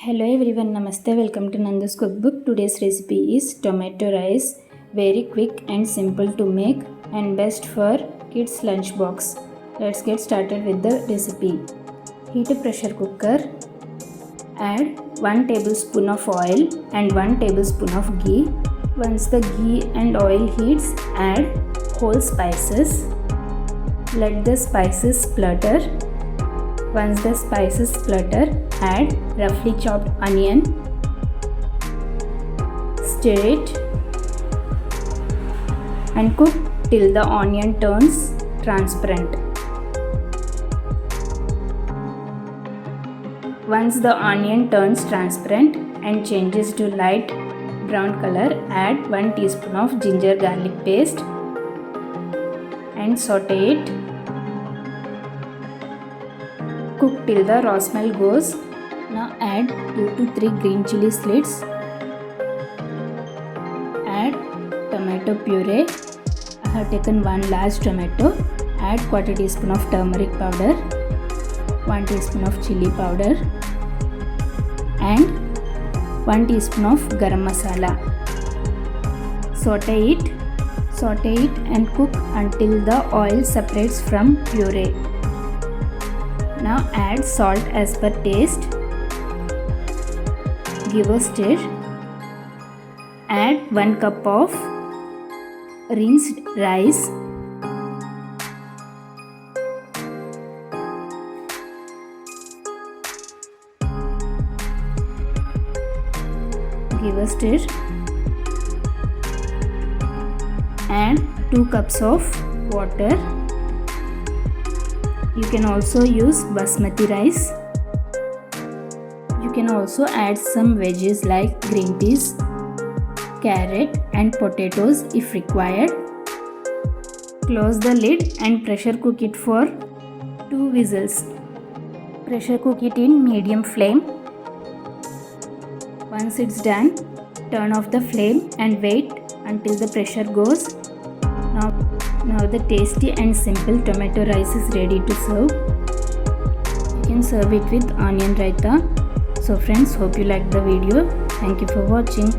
Hello everyone, Namaste. Welcome to Nanda's cookbook. Today's recipe is tomato rice. Very quick and simple to make and best for kids lunchbox. Let's get started with the recipe. Heat a pressure cooker. Add 1 tablespoon of oil and 1 tablespoon of ghee. Once the ghee and oil heats, add whole spices. Let the spices splutter. Once the spices splutter, add roughly chopped onion. Stir it and cook till the onion turns transparent. Once the onion turns transparent and changes to light brown color, add 1 teaspoon of ginger garlic paste and saute it. Cook till the raw smell goes. Now add 2 to 3 green chili slits. Add tomato puree. I have taken 1 large tomato. Add quarter teaspoon of turmeric powder, 1 teaspoon of chili powder and 1 teaspoon of garam masala. Saute it and cook until the oil separates from puree. Now add salt as per taste. Give a stir. Add 1 cup of rinsed rice. Give a stir. Add 2 cups of water. You can also use basmati rice. You can also add some veggies like green peas, carrot and potatoes if required. Close the lid and pressure cook it for 2 whistles. Pressure cook it in medium flame. Once it's done, turn off the flame and wait until the pressure goes. Now the tasty and simple tomato rice is ready to serve. You can serve it with onion raita. So friends, hope you liked the video. Thank you for watching.